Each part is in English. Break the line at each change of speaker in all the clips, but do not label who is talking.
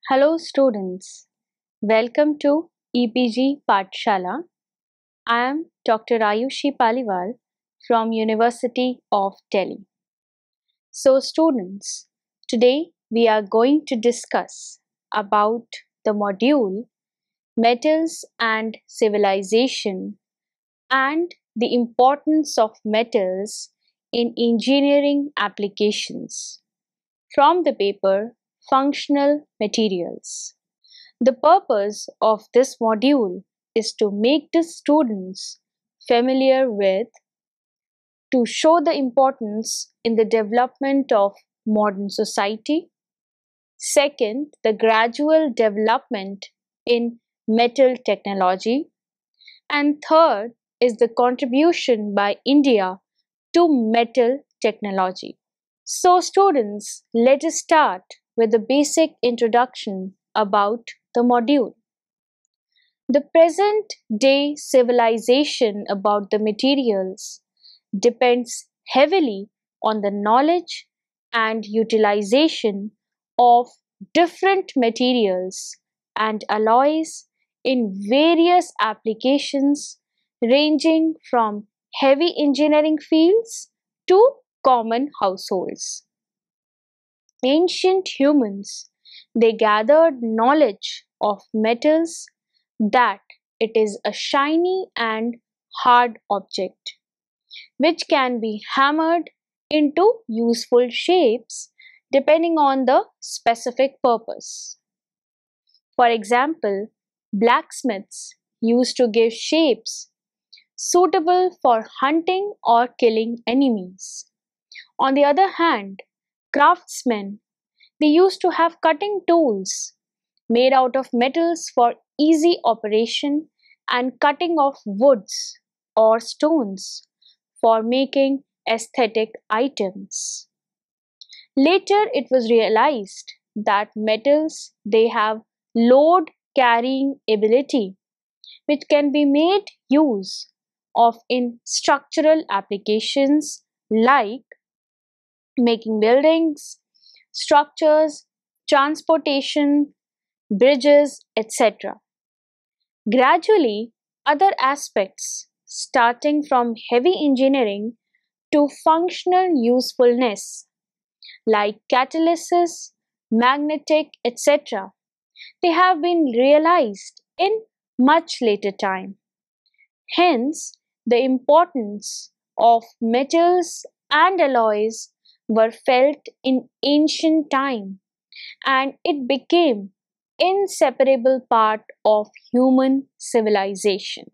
Hello students, welcome to EPG Pathshala. I am Dr. Ayushi Paliwal from University of Delhi. So students, today we are going to discuss about the module Metals and Civilization and the importance of metals in engineering applications from the paper Functional Materials. The purpose of this module is to make the students familiar with, to show the importance in the development of modern society. Second, the gradual development in metal technology. And third is the contribution by India to metal technology. So students, let us start with the basic introduction about the module. The present day civilization about the materials depends heavily on the knowledge and utilization of different materials and alloys in various applications ranging from heavy engineering fields to common households. Ancient humans, they gathered knowledge of metals that it is a shiny and hard object which can be hammered into useful shapes depending on the specific purpose. For example, blacksmiths used to give shapes suitable for hunting or killing enemies. On the other hand, craftsmen, they used to have cutting tools made out of metals for easy operation and cutting of woods or stones for making aesthetic items. Later it was realized that metals, they have load carrying ability which can be made use of in structural applications like making buildings, structures, transportation, bridges, etc. Gradually, other aspects, starting from heavy engineering to functional usefulness, like catalysis, magnetic, etc., they have been realized in much later time. Hence, the importance of metals and alloys were felt in ancient time and it became inseparable part of human civilization.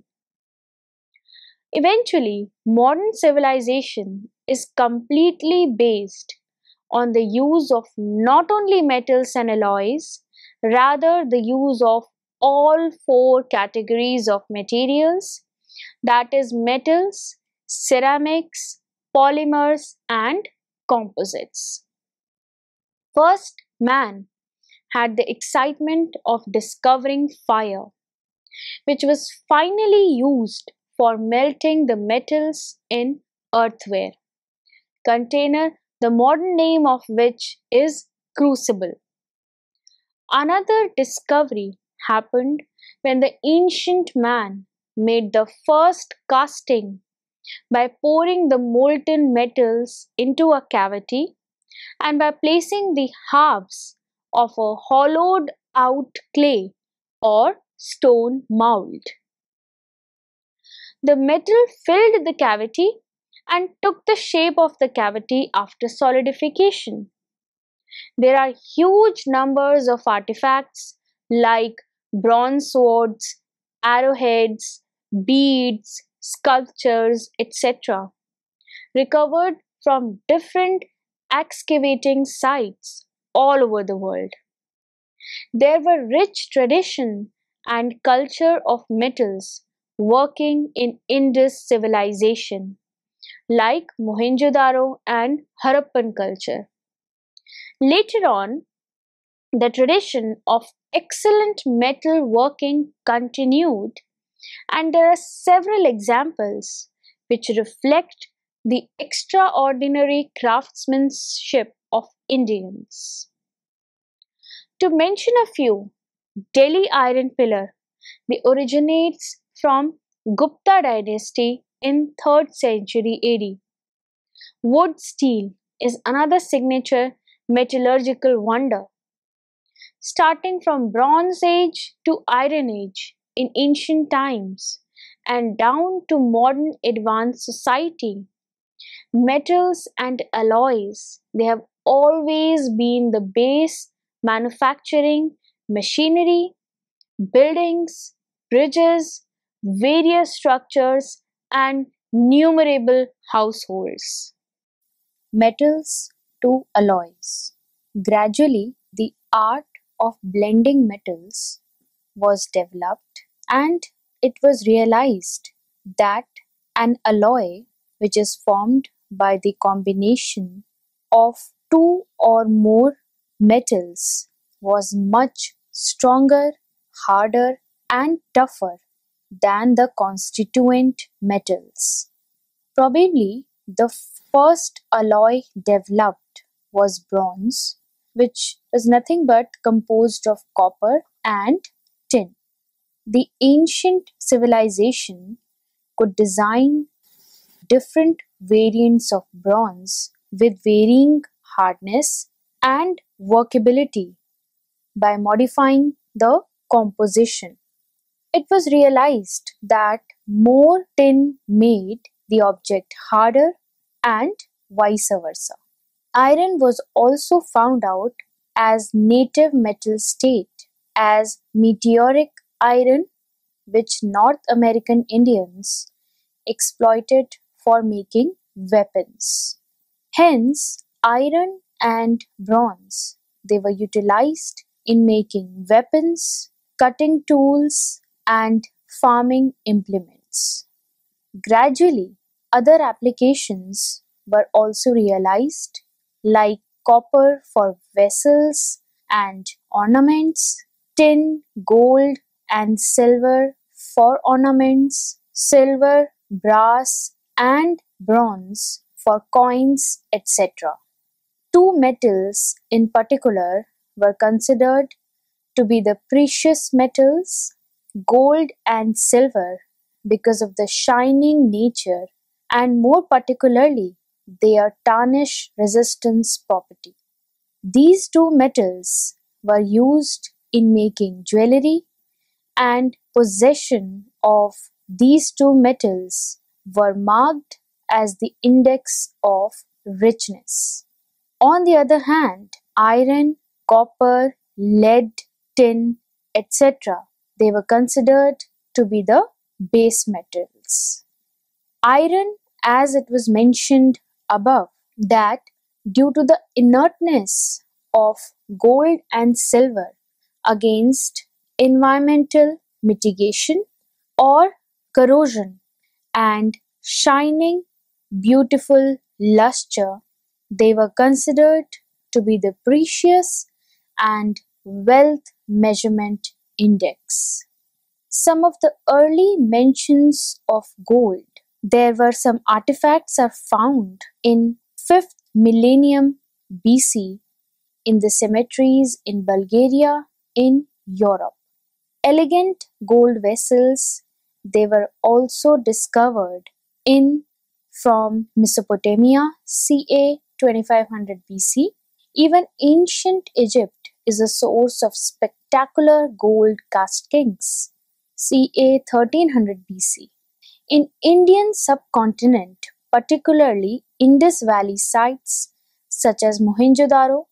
Eventually, modern civilization is completely based on the use of not only metals and alloys, rather the use of all four categories of materials, that is metals, ceramics, polymers and composites. First, man had the excitement of discovering fire, which was finally used for melting the metals in earthenware container, the modern name of which is crucible. Another discovery happened when the ancient man made the first casting by pouring the molten metals into a cavity and by placing the halves of a hollowed out clay or stone mold. The metal filled the cavity and took the shape of the cavity after solidification. There are huge numbers of artifacts like bronze swords, arrowheads, beads, sculptures, etc., recovered from different excavating sites all over the world. There were rich tradition and culture of metals working in Indus civilization like Mohenjo-daro and Harappan culture. Later on, the tradition of excellent metal working continued, and there are several examples which reflect the extraordinary craftsmanship of Indians. To mention a few, Delhi iron pillar, they originates from Gupta dynasty in 3rd century AD. Wood steel is another signature metallurgical wonder. Starting from Bronze Age to Iron Age in ancient times and down to modern advanced society, metals and alloys, they have always been the base manufacturing machinery, buildings, bridges, various structures, and numerable households.
Metals to alloys. Gradually, the art of blending metals was developed, and it was realized that an alloy, which is formed by the combination of two or more metals, was much stronger, harder, and tougher than the constituent metals. Probably the first alloy developed was bronze, which is nothing but composed of copper and tin. The ancient civilization could design different variants of bronze with varying hardness and workability by modifying the composition. It was realized that more tin made the object harder and vice versa. Iron was also found out as native metal state as meteoric iron, which North American Indians exploited for making weapons. Hence, iron and bronze, they were utilized in making weapons, cutting tools, and farming implements. Gradually, other applications were also realized, like copper for vessels and ornaments, tin, gold, and silver for ornaments, silver, brass, and bronze for coins, etc. Two metals in particular were considered to be the precious metals, gold and silver, because of the shining nature and more particularly their tarnish resistance property. These two metals were used in making jewelry, and possession of these two metals were marked as the index of richness. On the other hand, iron, copper, lead, tin, etc., they were considered to be the base metals. Iron, as it was mentioned above, that due to the inertness of gold and silver against environmental mitigation or corrosion and shining, beautiful luster, they were considered to be the precious and wealth measurement index. Some of the early mentions of gold, there were some artifacts are found in 5th millennium BC in the cemeteries in Bulgaria in Europe. Elegant gold vessels, they were also discovered in from Mesopotamia ca 2500 BC. Even ancient Egypt is a source of spectacular gold castings ca 1300 BC. In Indian subcontinent, particularly Indus Valley sites such as Mohenjo-daro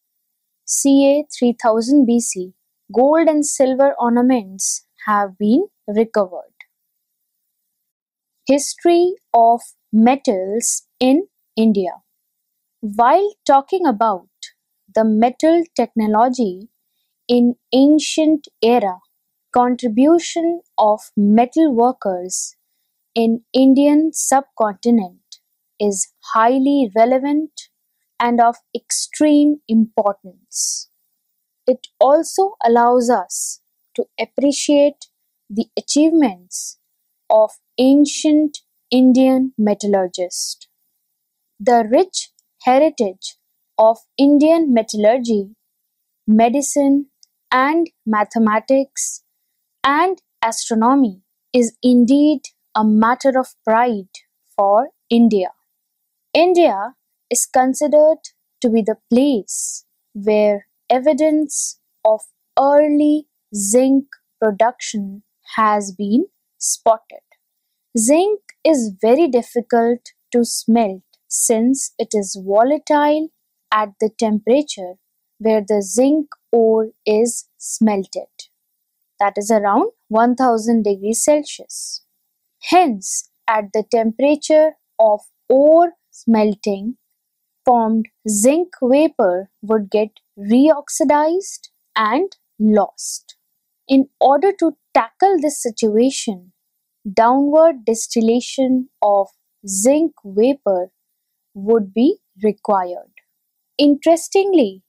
ca 3000 BC, gold and silver ornaments have been recovered. History of metals in India. While talking about the metal technology in ancient era, contribution of metal workers in Indian subcontinent is highly relevant and of extreme importance. It also allows us to appreciate the achievements of ancient Indian metallurgists. The rich heritage of Indian metallurgy, medicine, and mathematics and astronomy is indeed a matter of pride for India. India is considered to be the place where evidence of early zinc production has been spotted. Zinc is very difficult to smelt since it is volatile at the temperature where the zinc ore is smelted, that is around 1000 degrees Celsius. Hence, at the temperature of ore smelting, formed zinc vapor would get reoxidized and lost. In order to tackle this situation, downward distillation of zinc vapor would be required. Interestingly,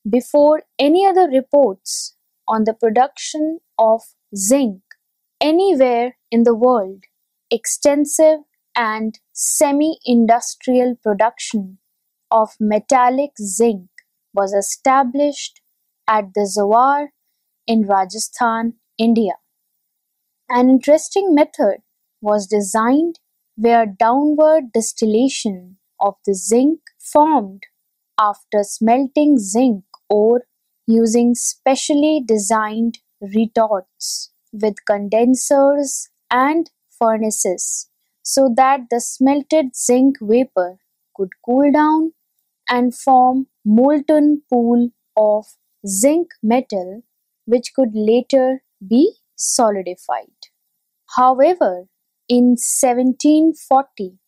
before any other reports on the production of zinc anywhere in the world, extensive and semi-industrial production of metallic zinc was established at the Zawar in Rajasthan, India. An interesting method was designed where downward distillation of the zinc formed after smelting zinc ore using specially designed retorts with condensers and furnaces so that the smelted zinc vapor could cool down and form molten pool of zinc metal which could later be solidified. However, in 1740,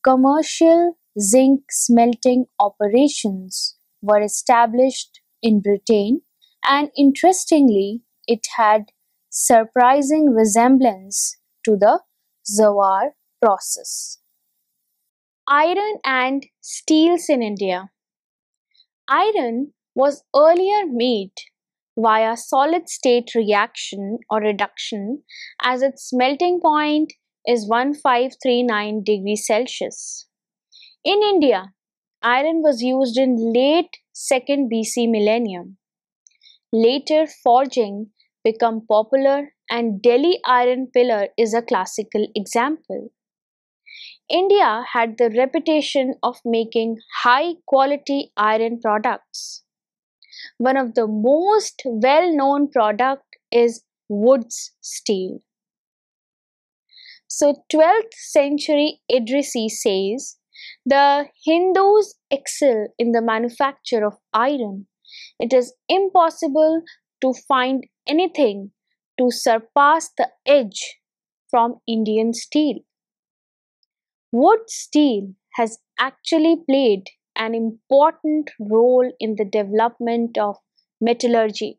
commercial zinc smelting operations were established in Britain, and interestingly, it had surprising resemblance to the Zawar process.
Iron and steels in India. Iron was earlier made via solid state reaction or reduction as its melting point is 1539 degrees Celsius. In India, iron was used in late 2nd BC millennium. Later forging became popular and Delhi iron pillar is a classical example. India had the reputation of making high quality iron products. One of the most well-known product is Wood's steel. So 12th century Idrisi says the Hindus excel in the manufacture of iron. It is impossible to find anything to surpass the edge from Indian steel. Wood steel has actually played an important role in the development of metallurgy.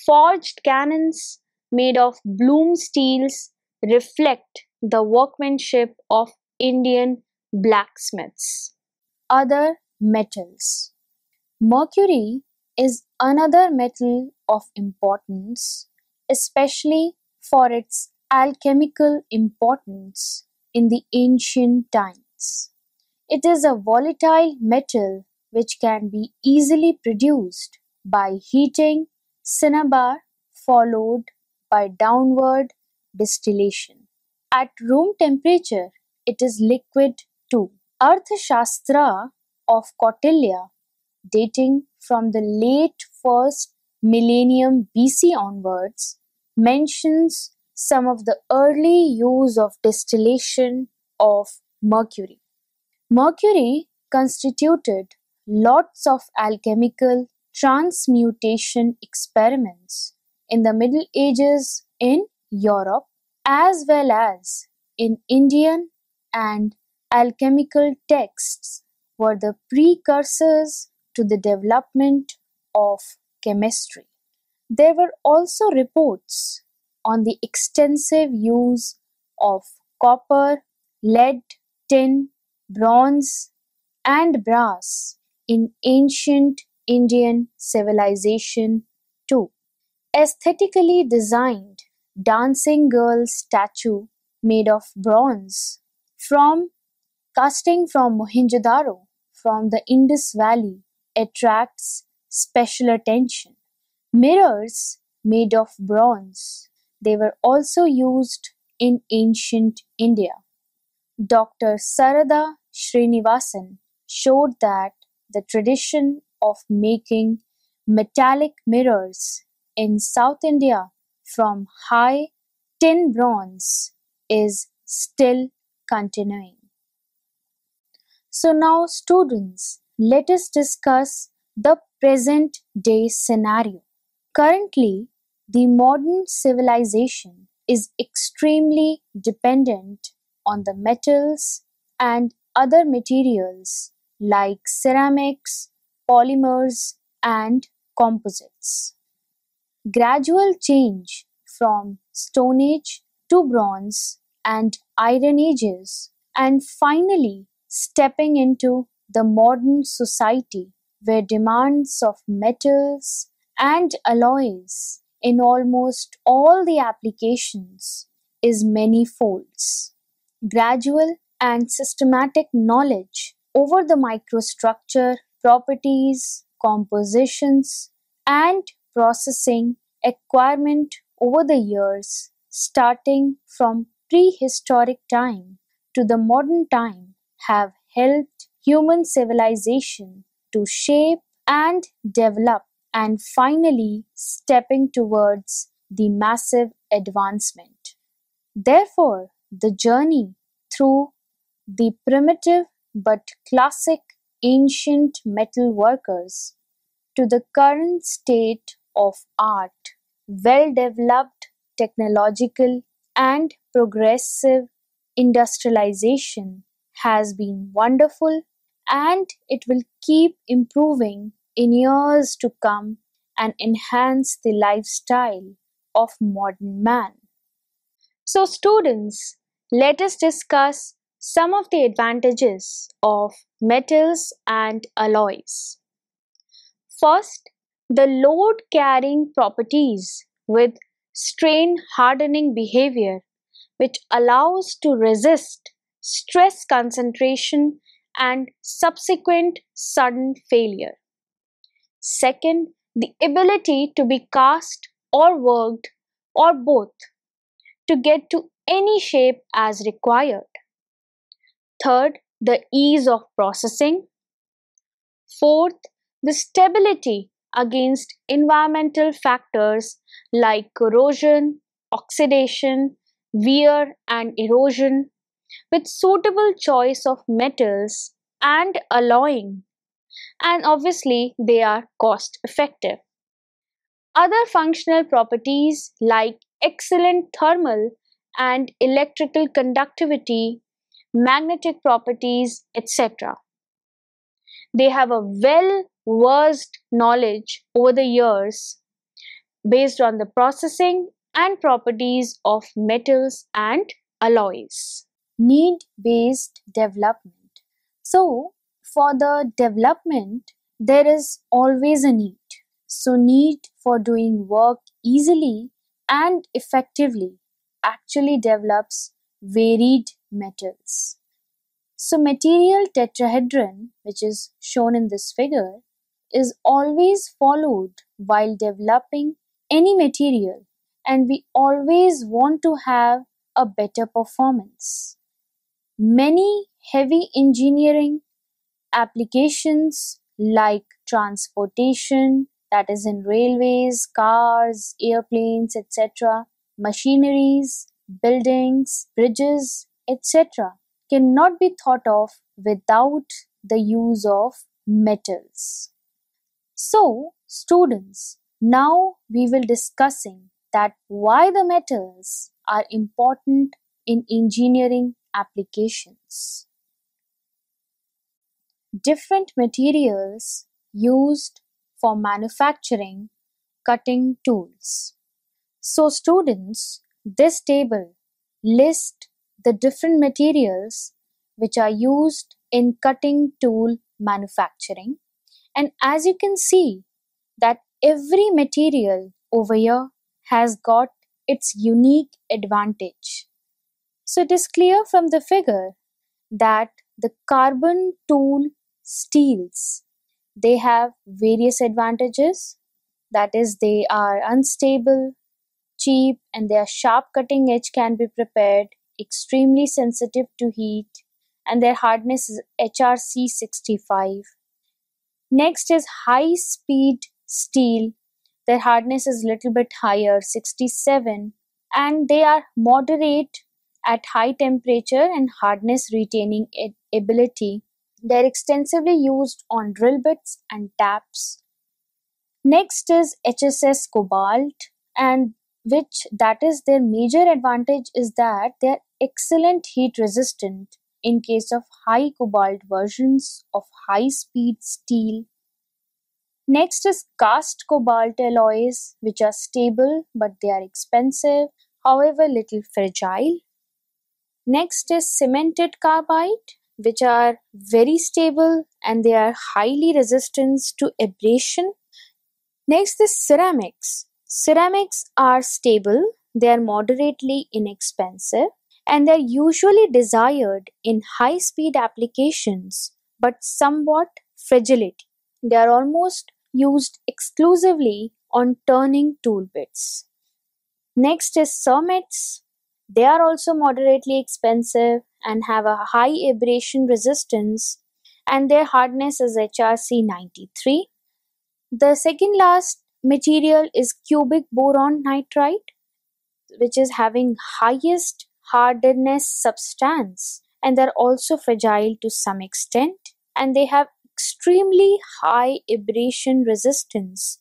Forged cannons made of bloom steels reflect the workmanship of Indian blacksmiths.
Other metals. Mercury is another metal of importance, especially for its alchemical importance in the ancient times. It is a volatile metal which can be easily produced by heating cinnabar followed by downward distillation. At room temperature, it is liquid too. Arthashastra of Kautilya, dating from the late 1st millennium BC onwards, mentions some of the early use of distillation of mercury. Mercury constituted lots of alchemical transmutation experiments in the Middle Ages in Europe as well as in Indian and alchemical texts were the precursors to the development of chemistry. There were also reports on the extensive use of copper, lead, tin, bronze, and brass in ancient Indian civilization too. Aesthetically designed dancing girl statue made of bronze from casting from Mohenjo-daro from the Indus Valley attracts special attention. Mirrors made of bronze. They were also used in ancient India. Doctor Sarada Srinivasan showed that the tradition of making metallic mirrors in South India from high tin bronze is still continuing. So now students, let us discuss the present day scenario. Currently, the modern civilization is extremely dependent on the metals and other materials like ceramics, polymers, and composites. Gradual change from Stone Age to Bronze and Iron Ages, and finally stepping into the modern society where demands of metals and alloys in almost all the applications is many-folds. Gradual and systematic knowledge over the microstructure, properties, compositions, and processing acquirement over the years, starting from prehistoric time to the modern time, have helped human civilization to shape and develop, and finally stepping towards the massive advancement. Therefore, the journey through the primitive but classic ancient metal workers to the current state of art, well developed technological and progressive industrialization has been wonderful, and it will keep improving in years to come and enhance the lifestyle of modern man.
So, students, let us discuss some of the advantages of metals and alloys. First, the load carrying properties with strain hardening behavior, which allows to resist stress concentration and subsequent sudden failure. Second, the ability to be cast or worked or both to get to any shape as required. Third, the ease of processing. Fourth, the stability against environmental factors like corrosion, oxidation, wear, and erosion, with suitable choice of metals and alloying. And obviously, they are cost effective. Other functional properties like excellent thermal and electrical conductivity, magnetic properties, etc. They have a well versed knowledge over the years based on the processing and properties of metals and alloys.
Need-based development. So, for the development, there is always a need. So, need for doing work easily and effectively actually develops varied metals. So, material tetrahedron, which is shown in this figure, is always followed while developing any material, and we always want to have a better performance. Many heavy engineering applications like transportation, that is in railways, cars, airplanes, etc., machineries, buildings, bridges, etc., cannot be thought of without the use of metals. So, students, now we will discussing that why the metals are important in engineering applications. Different materials used for manufacturing cutting tools. So students, this table lists the different materials which are used in cutting tool manufacturing, and as you can see that every material over here has got its unique advantage. So it is clear from the figure that the carbon tool steels, they have various advantages. That is, they are unstable, cheap, and their sharp cutting edge can be prepared, extremely sensitive to heat, and their hardness is HRC 65. Next is high speed steel. Their hardness is little bit higher, 67, and they are moderate at high temperature and hardness retaining ability. They are extensively used on drill bits and taps. Next is HSS cobalt, and which that is their major advantage is that they are excellent heat resistant in case of high cobalt versions of high speed steel. Next is cast cobalt alloys, which are stable but they are expensive, however little fragile. Next is cemented carbide, which are very stable and they are highly resistant to abrasion. Next is ceramics. Ceramics are stable, they are moderately inexpensive, and they are usually desired in high speed applications but somewhat fragility. They are almost used exclusively on turning tool bits. Next is cermets. They are also moderately expensive and have a high abrasion resistance, and their hardness is HRC 93. The second last material is cubic boron nitride, which is having highest hardness substance, and they're also fragile to some extent, and they have extremely high abrasion resistance,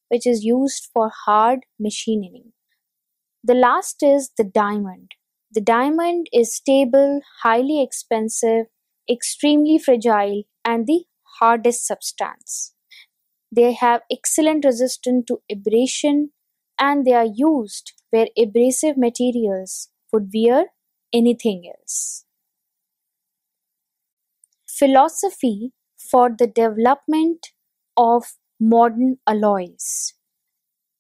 which is used for hard machining. The last is the diamond. The diamond is stable, highly expensive, extremely fragile, and the hardest substance. They have excellent resistance to abrasion, and they are used where abrasive materials would wear anything else. Philosophy for the development of modern alloys.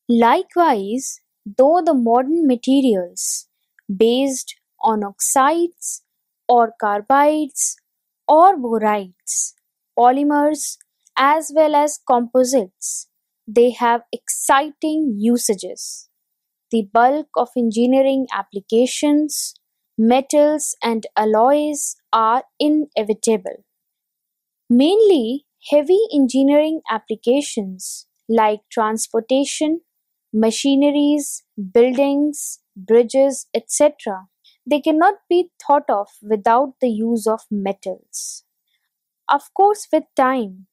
Likewise, though the modern materials based on oxides or carbides or borides, polymers as well as composites, they have exciting usages. The bulk of engineering applications, metals and alloys are inevitable. Mainly heavy engineering applications like transportation, machineries, buildings, bridges, etc. They cannot be thought of without the use of metals. Of course, with time,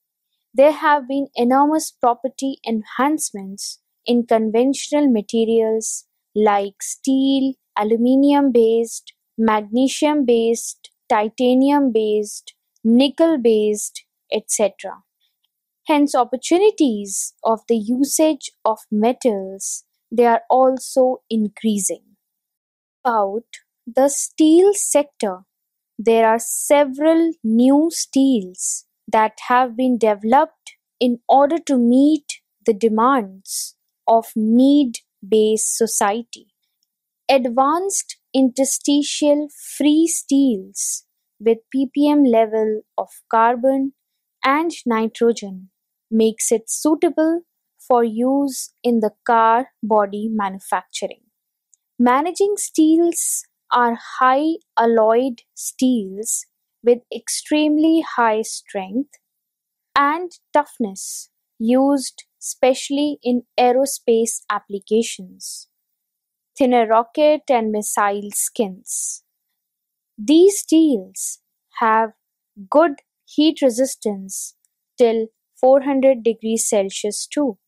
there have been enormous property enhancements in conventional materials like steel, aluminium based, magnesium based, titanium based, nickel based, etc. Hence, opportunities of the usage of metals, they are also increasing. About the steel sector, there are several new steels that have been developed in order to meet the demands of need-based society. Advanced interstitial free steels with ppm level of carbon and nitrogen makes it suitable for use in the car body manufacturing. Managing steels are high alloyed steels with extremely high strength and toughness used specially in aerospace applications, thinner rocket and missile skins. These steels have good heat resistance till 400 degrees Celsius too.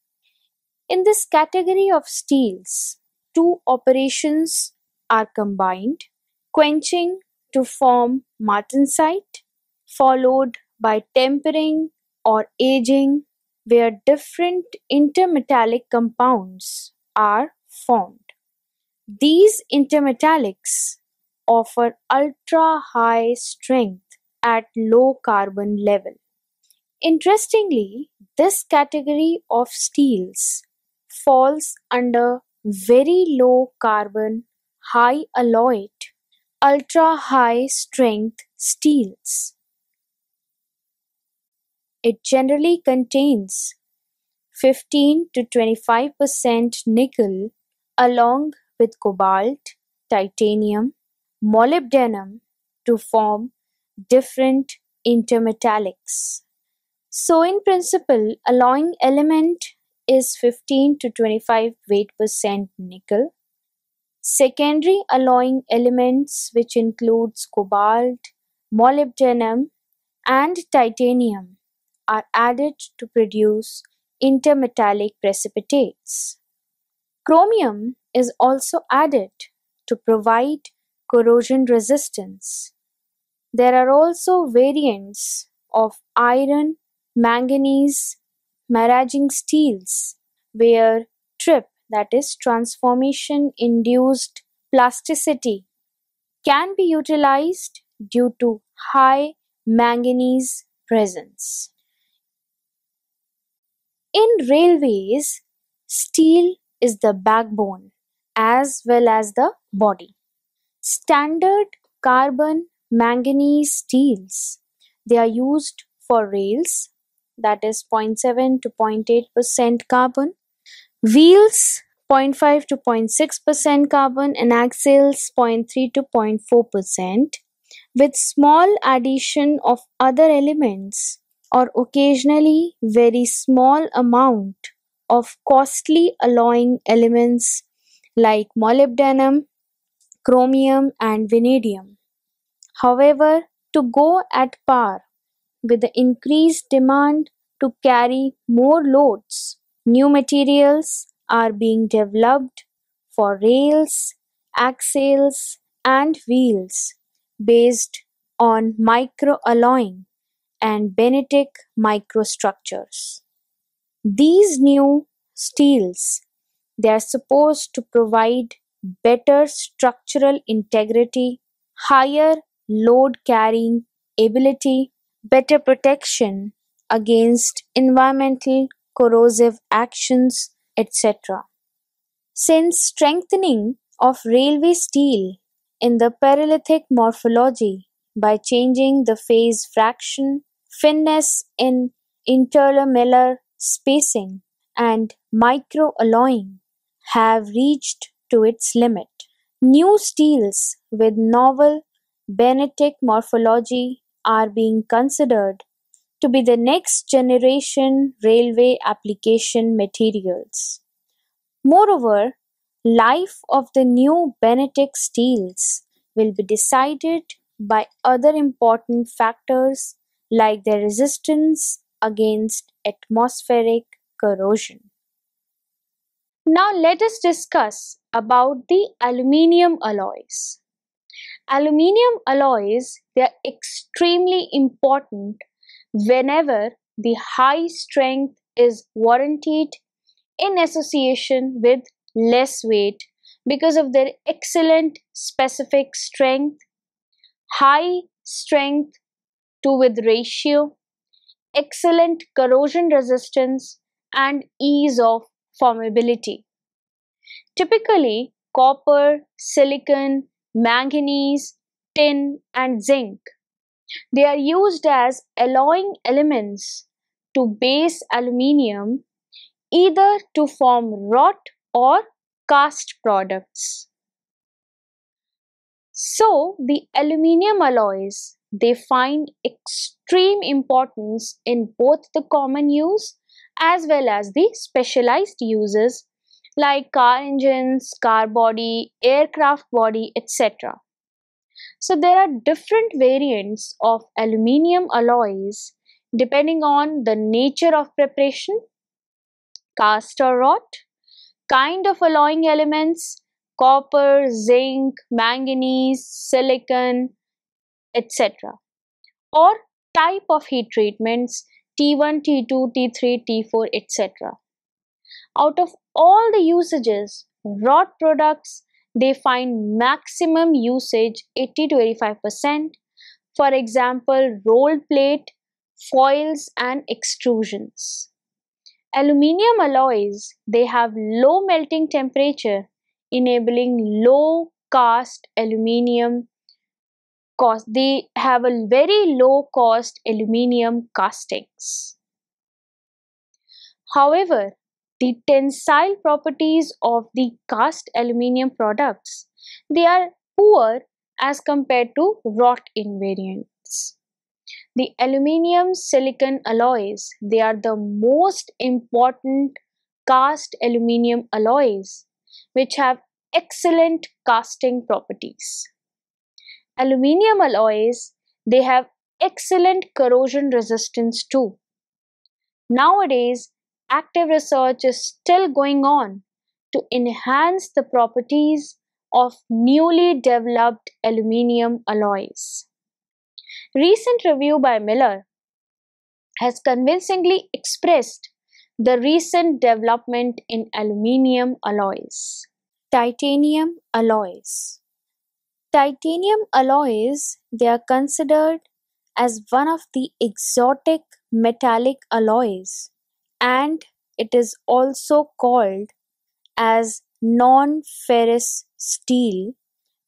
In this category of steels, two operations are combined: quenching to form martensite, followed by tempering or aging, where different intermetallic compounds are formed. These intermetallics offer ultra high strength at low carbon level. Interestingly, this category of steels falls under very low carbon, high alloyed, ultra high strength steels. It generally contains 15 to 25% nickel along with cobalt, titanium, molybdenum to form different intermetallics. So in principle, alloying element is 15 to 25 weight% nickel. Secondary alloying elements, which includes cobalt, molybdenum, and titanium, are added to produce intermetallic precipitates. Chromium is also added to provide corrosion resistance. There are also variants of iron, manganese, maraging steels, where TRIP, that is transformation induced plasticity, can be utilized due to high manganese presence. In railways, steel is the backbone as well as the body. Standard carbon manganese steels, they are used for rails, that is 0.7 to 0.8% carbon, wheels 0.5 to 0.6% carbon, and axles 0.3 to 0.4%, with small addition of other elements or occasionally very small amount of costly alloying elements like molybdenum, chromium, and vanadium. However, to go at par with the increased demand to carry more loads, new materials are being developed for rails, axles, and wheels based on microalloying and benetic microstructures. These new steels, they are supposed to provide better structural integrity, higher load carrying ability, better protection against environmental corrosive actions, etc. Since strengthening of railway steel in the parallelithic morphology by changing the phase fraction, fineness in interlamellar spacing, and microalloying have reached to its limit. New steels with novel benetic morphology are being considered to be the next generation railway application materials. Moreover, life of the new benetic steels will be decided by other important factors like their resistance against atmospheric corrosion.
Now let us discuss about the aluminium alloys. Aluminium alloys, they are extremely important whenever the high strength is warranted in association with less weight because of their excellent specific strength, high strength to width ratio, excellent corrosion resistance, and ease of formability. Typically, copper, silicon, manganese, tin, and zinc, they are used as alloying elements to base aluminium either to form wrought or cast products. So the aluminium alloys, they find extreme importance in both the common use as well as the specialized uses like car engines, car body, aircraft body, etc. So there are different variants of aluminium alloys depending on the nature of preparation, cast or wrought, kind of alloying elements, copper, zinc, manganese, silicon, etc. or type of heat treatments T1, T2, T3, T4, etc. Out of all the usages, wrought products, they find maximum usage 80 to 85%. For example, rolled plate, foils and extrusions. Aluminium alloys, they have low melting temperature, enabling low cost aluminium cost. They have a very low cost aluminium castings. However, the tensile properties of the cast aluminium products, they are poor as compared to wrought invariants. The aluminium silicon alloys, they are the most important cast aluminium alloys which have excellent casting properties. Aluminium alloys, they have excellent corrosion resistance too. Nowadays, active research is still going on to enhance the properties of newly developed aluminium alloys. Recent review by Miller has convincingly expressed the recent development in aluminium alloys.
Titanium alloys. Titanium alloys, they are considered as one of the exotic metallic alloys, and it is also called as non-ferrous steel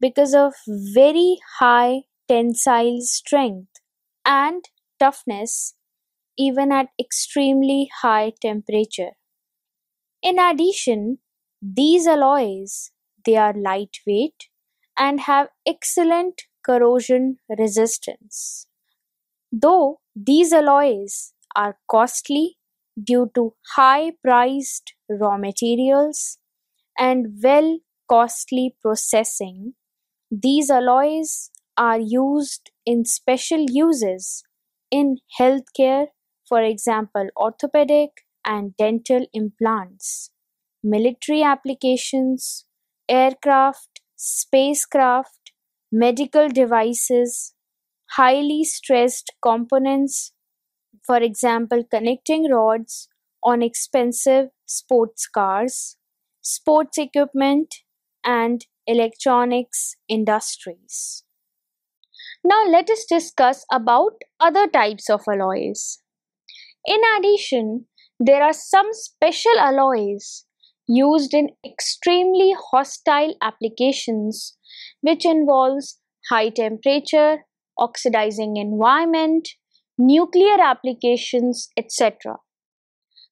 because of very high tensile strength and toughness even at extremely high temperature. In addition, these alloys, they are lightweight and have excellent corrosion resistance. Though these alloys are costly due to high priced raw materials and well costly processing, these alloys are used in special uses in healthcare, for example, orthopedic and dental implants, military applications, aircraft, spacecraft, medical devices, highly stressed components, for example, connecting rods on expensive sports cars, sports equipment, and electronics industries.
Now let us discuss about other types of alloys. In addition, there are some special alloys used in extremely hostile applications which involves high temperature, oxidizing environment, nuclear applications, etc.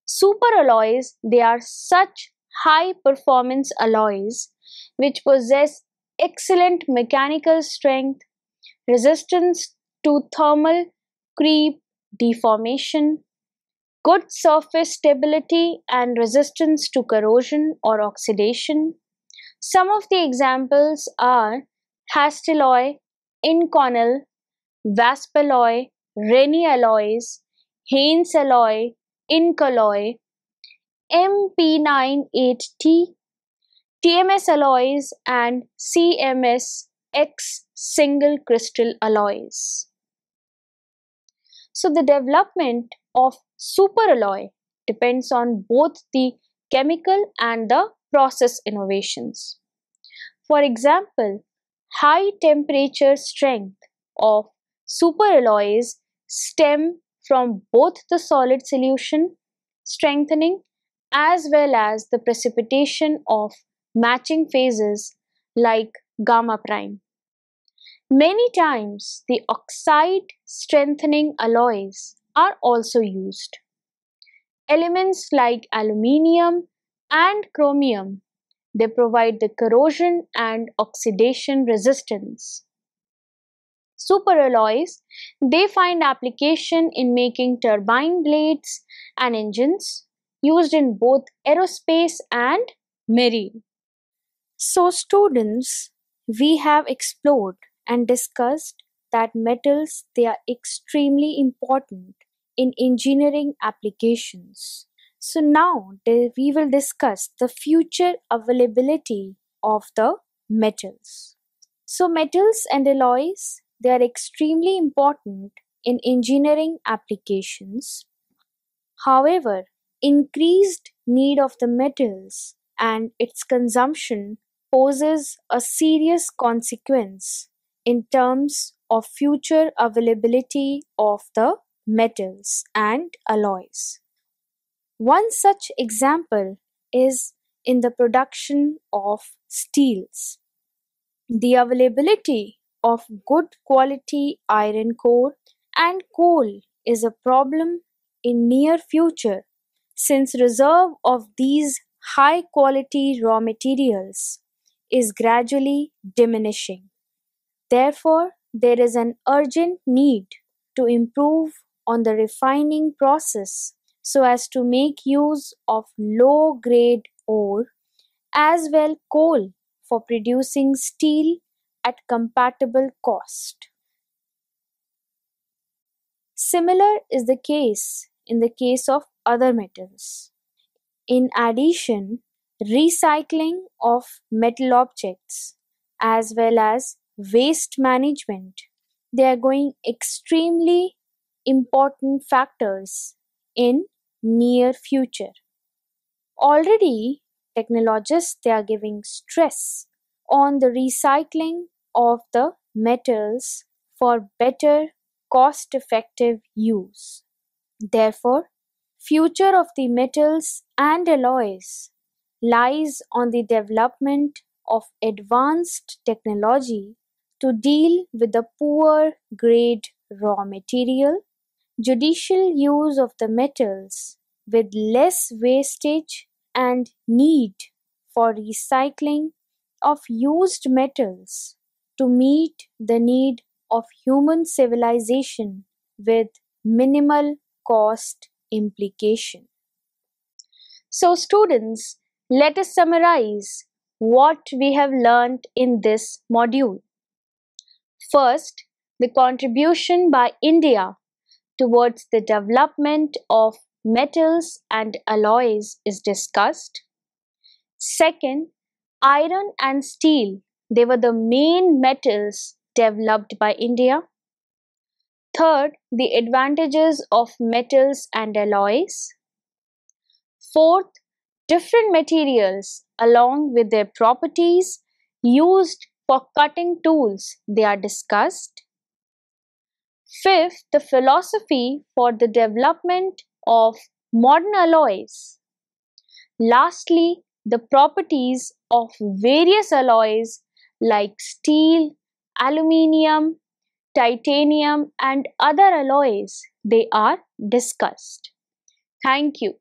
Superalloys, they are such high performance alloys which possess excellent mechanical strength, resistance to thermal creep, deformation, good surface stability and resistance to corrosion or oxidation. Some of the examples are Hastelloy, Inconel, Vaspalloy, Rennie alloys, Haynes alloy, Incolloy, MP98T, TMS alloys and CMS X single crystal alloys. So the development of superalloy depends on both the chemical and the process innovations. For example, high temperature strength of superalloys stem from both the solid solution strengthening as well as the precipitation of matching phases like gamma prime. Many times the oxide strengthening alloys are also used. Elements like aluminium and chromium, they provide the corrosion and oxidation resistance. Superalloys, they find application in making turbine blades and engines used in both aerospace and marine.
So, students, we have explored and discussed that metals, they are extremely important in engineering applications. So now we will discuss the future availability of the metals. So metals and alloys, they are extremely important in engineering applications. However, increased need of the metals and its consumption poses a serious consequence in terms of future availability of the metals and alloys. One such example is in the production of steels. The availability of good quality iron ore and coal is a problem in near future since reserve of these high quality raw materials is gradually diminishing. Therefore, there is an urgent need to improve on the refining process so as to make use of low grade ore as well coal for producing steel at compatible cost. Similar is the case in the case of other metals. In addition, recycling of metal objects as well as waste management, they are going extremely important factors in near future. Already technologists they are giving stress on the recycling of the metals for better cost effective use. Therefore, future of the metals and alloys lies on the development of advanced technology to deal with the poor grade raw material, judicial use of the metals with less wastage and need for recycling of used metals to meet the need of human civilization with minimal cost implication.
So, students, let us summarize what we have learned in this module. First, the contribution by India towards the development of metals and alloys is discussed. Second, iron and steel, they were the main metals developed by India. Third, the advantages of metals and alloys. Fourth, different materials along with their properties used for cutting tools, they are discussed. Fifth, the philosophy for the development of modern alloys. Lastly, the properties of various alloys like steel, aluminium, titanium, and other alloys, they are discussed. Thank you.